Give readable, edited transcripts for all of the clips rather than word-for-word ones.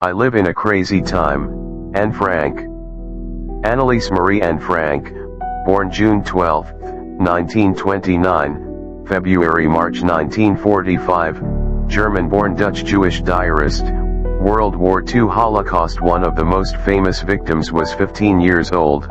I live in a crazy time. Anne Frank. Anneliese Marie Anne Frank, born June 12, 1929, February-March 1945, German-born Dutch-Jewish diarist, World War II Holocaust. One of the most famous victims was 15 years old.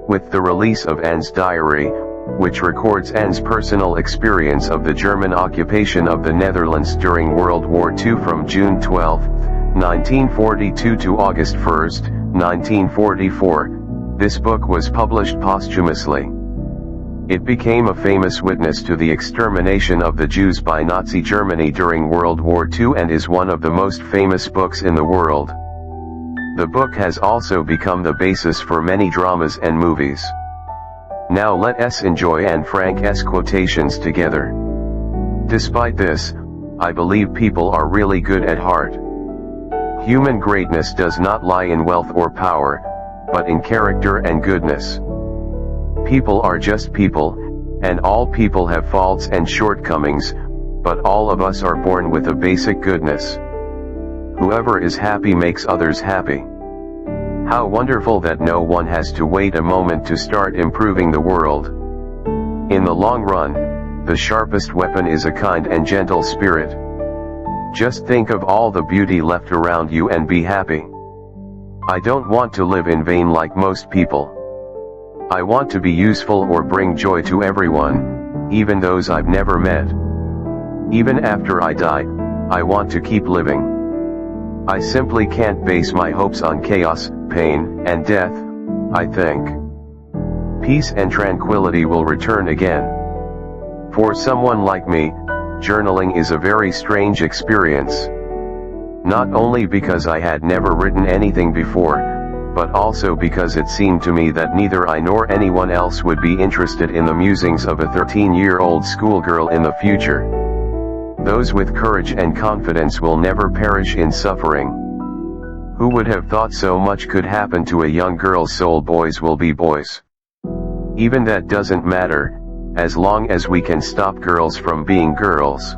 With the release of Anne's diary, which records Anne's personal experience of the German occupation of the Netherlands during World War II from June 12, 1942 to August 1, 1944, this book was published posthumously. It became a famous witness to the extermination of the Jews by Nazi Germany during World War II and is one of the most famous books in the world. The book has also become the basis for many dramas and movies. Now let us enjoy Anne Frank's quotations together. Despite this, I believe people are really good at heart. Human greatness does not lie in wealth or power, but in character and goodness. People are just people, and all people have faults and shortcomings, but all of us are born with a basic goodness. Whoever is happy makes others happy. How wonderful that no one has to wait a moment to start improving the world. In the long run, the sharpest weapon is a kind and gentle spirit. Just think of all the beauty left around you and be happy. I don't want to live in vain like most people. I want to be useful or bring joy to everyone, even those I've never met. Even after I die, I want to keep living. I simply can't base my hopes on chaos, pain, and death, I think. Peace and tranquility will return again. For someone like me, journaling is a very strange experience. Not only because I had never written anything before, but also because it seemed to me that neither I nor anyone else would be interested in the musings of a 13-year-old schoolgirl in the future. Those with courage and confidence will never perish in suffering. Who would have thought so much could happen to a young girl's soul? Boys will be boys. Even that doesn't matter, as long as we can stop girls from being girls.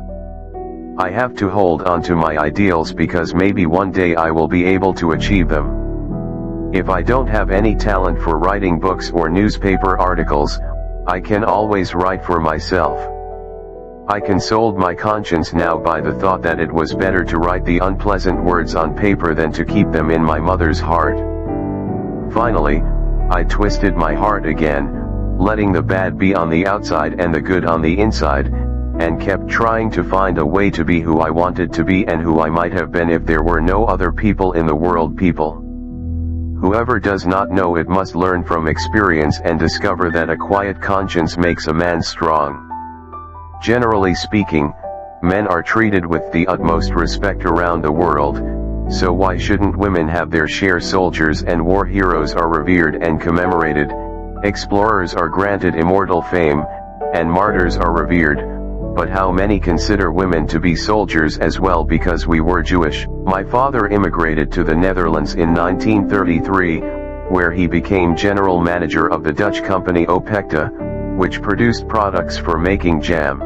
I have to hold on to my ideals because maybe one day I will be able to achieve them. If I don't have any talent for writing books or newspaper articles, I can always write for myself. I consoled my conscience now by the thought that it was better to write the unpleasant words on paper than to keep them in my mother's heart. Finally, I twisted my heart again, letting the bad be on the outside and the good on the inside, and kept trying to find a way to be who I wanted to be and who I might have been if there were no other people in the world. People. Whoever does not know it must learn from experience and discover that a quiet conscience makes a man strong. Generally speaking, men are treated with the utmost respect around the world, so why shouldn't women have their share? Soldiers and war heroes are revered and commemorated, explorers are granted immortal fame, and martyrs are revered, but how many consider women to be soldiers as well? Because we were Jewish. My father immigrated to the Netherlands in 1933, where he became general manager of the Dutch company Opekta, which produced products for making jam.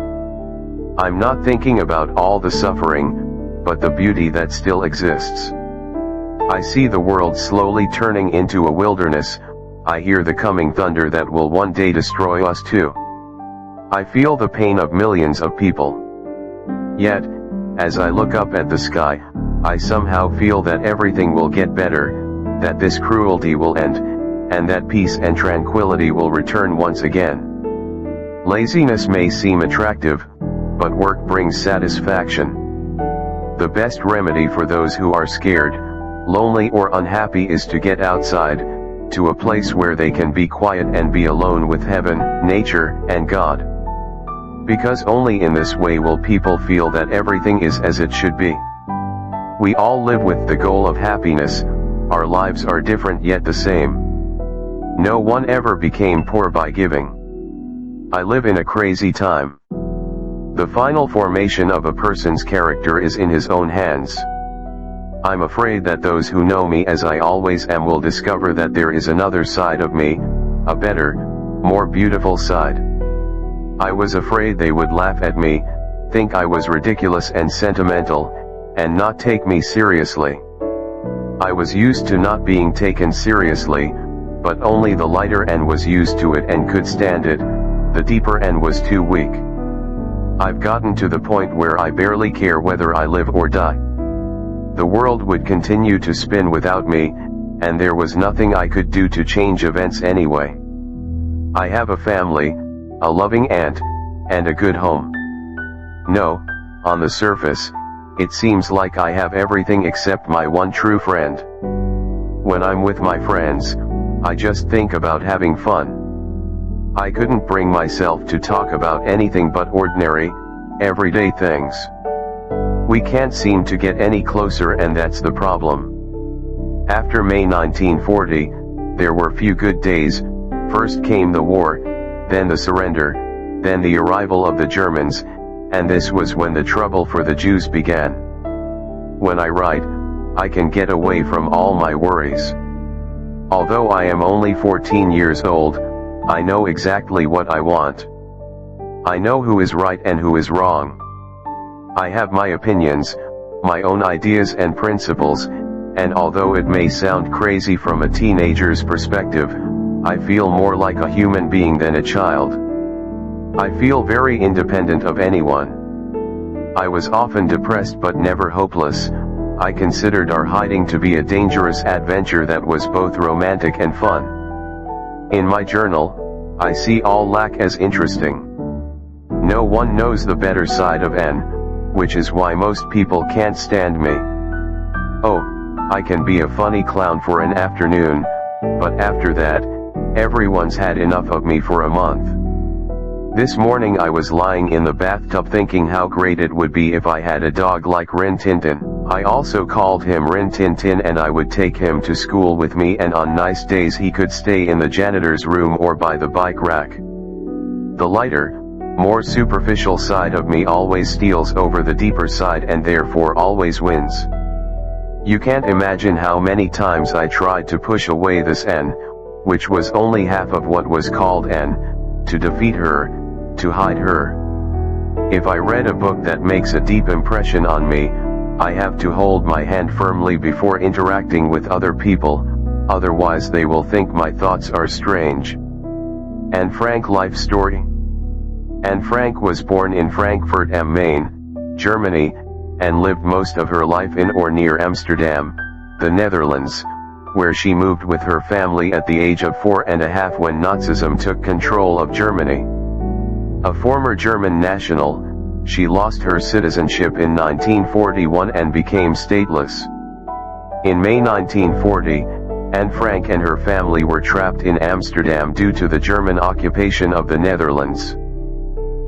I'm not thinking about all the suffering, but the beauty that still exists. I see the world slowly turning into a wilderness. I hear the coming thunder that will one day destroy us too. I feel the pain of millions of people. Yet, as I look up at the sky, I somehow feel that everything will get better, that this cruelty will end, and that peace and tranquility will return once again. Laziness may seem attractive, but work brings satisfaction. The best remedy for those who are scared, lonely or unhappy is to get outside, to a place where they can be quiet and be alone with heaven, nature, and God. Because only in this way will people feel that everything is as it should be. We all live with the goal of happiness, our lives are different yet the same. No one ever became poor by giving. I live in a crazy time. The final formation of a person's character is in his own hands. I'm afraid that those who know me as I always am will discover that there is another side of me, a better, more beautiful side. I was afraid they would laugh at me, think I was ridiculous and sentimental, and not take me seriously. I was used to not being taken seriously, but only the lighter end was used to it and could stand it, the deeper end was too weak. I've gotten to the point where I barely care whether I live or die. The world would continue to spin without me, and there was nothing I could do to change events anyway. I have a family, a loving aunt, and a good home. No, on the surface, it seems like I have everything except my one true friend. When I'm with my friends, I just think about having fun. I couldn't bring myself to talk about anything but ordinary, everyday things. We can't seem to get any closer, and that's the problem. After May 1940, there were few good days. First came the war, then the surrender, then the arrival of the Germans, and this was when the trouble for the Jews began. When I write, I can get away from all my worries. Although I am only 14 years old, I know exactly what I want. I know who is right and who is wrong. I have my opinions, my own ideas and principles, and although it may sound crazy from a teenager's perspective, I feel more like a human being than a child. I feel very independent of anyone. I was often depressed but never hopeless. I considered our hiding to be a dangerous adventure that was both romantic and fun. In my journal, I see all lack as interesting. No one knows the better side of N, which is why most people can't stand me. Oh, I can be a funny clown for an afternoon, but after that, everyone's had enough of me for a month. This morning I was lying in the bathtub thinking how great it would be if I had a dog like Rin Tin Tin. I also called him Rin Tin Tin, and I would take him to school with me, and on nice days he could stay in the janitor's room or by the bike rack. The lighter, more superficial side of me always steals over the deeper side and therefore always wins. You can't imagine how many times I tried to push away this N, which was only half of what was called N, to defeat her, to hide her. If I read a book that makes a deep impression on me, I have to hold my hand firmly before interacting with other people, otherwise they will think my thoughts are strange. Anne Frank life story. Anne Frank was born in Frankfurt am Main, Germany, and lived most of her life in or near Amsterdam, the Netherlands, where she moved with her family at the age of 4.5 when Nazism took control of Germany. A former German national, she lost her citizenship in 1941 and became stateless. In May 1940, Anne Frank and her family were trapped in Amsterdam due to the German occupation of the Netherlands.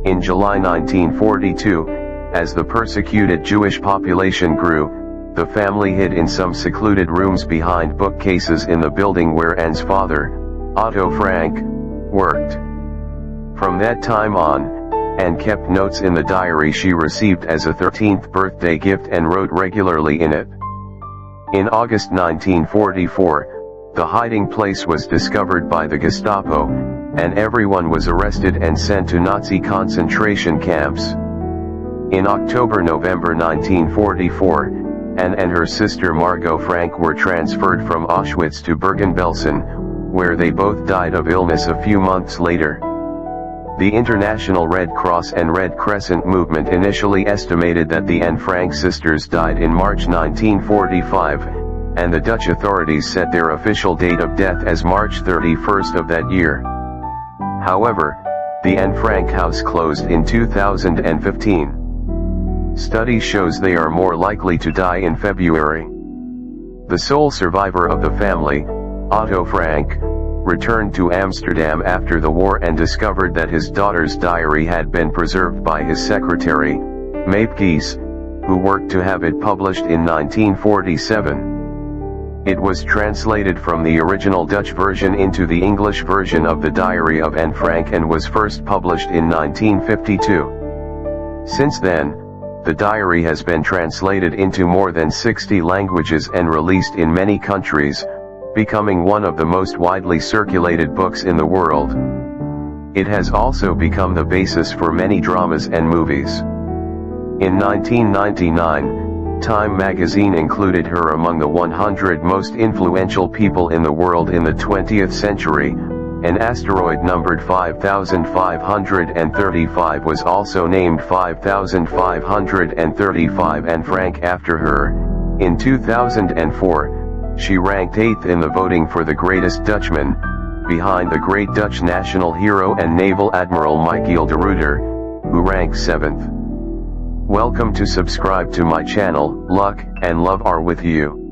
In July 1942, as the persecuted Jewish population grew, the family hid in some secluded rooms behind bookcases in the building where Anne's father, Otto Frank, worked. From that time on, Anne kept notes in the diary she received as a 13th birthday gift and wrote regularly in it. In August 1944, the hiding place was discovered by the Gestapo, and everyone was arrested and sent to Nazi concentration camps. In October-November 1944, Anne and her sister Margot Frank were transferred from Auschwitz to Bergen-Belsen, where they both died of illness a few months later. The International Red Cross and Red Crescent movement initially estimated that the Anne Frank sisters died in March 1945, and the Dutch authorities set their official date of death as March 31st of that year. However, the Anne Frank house closed in 2015. Study shows they are more likely to die in February. The sole survivor of the family, Otto Frank, returned to Amsterdam after the war and discovered that his daughter's diary had been preserved by his secretary, mark-mzg, who worked to have it published in 1947. It was translated from the original Dutch version into the English version of the Diary of Anne Frank and was first published in 1952. Since then, the diary has been translated into more than 60 languages and released in many countries, becoming one of the most widely circulated books in the world. It has also become the basis for many dramas and movies. In 1999, Time magazine included her among the 100 most influential people in the world in the 20th century. An asteroid numbered 5535 was also named 5535 and Frank after her. In 2004, she ranked 8th in the voting for the greatest Dutchman, behind the great Dutch national hero and naval admiral Michiel de Ruyter, who ranks 7th. Welcome to subscribe to my channel. Luck and love are with you.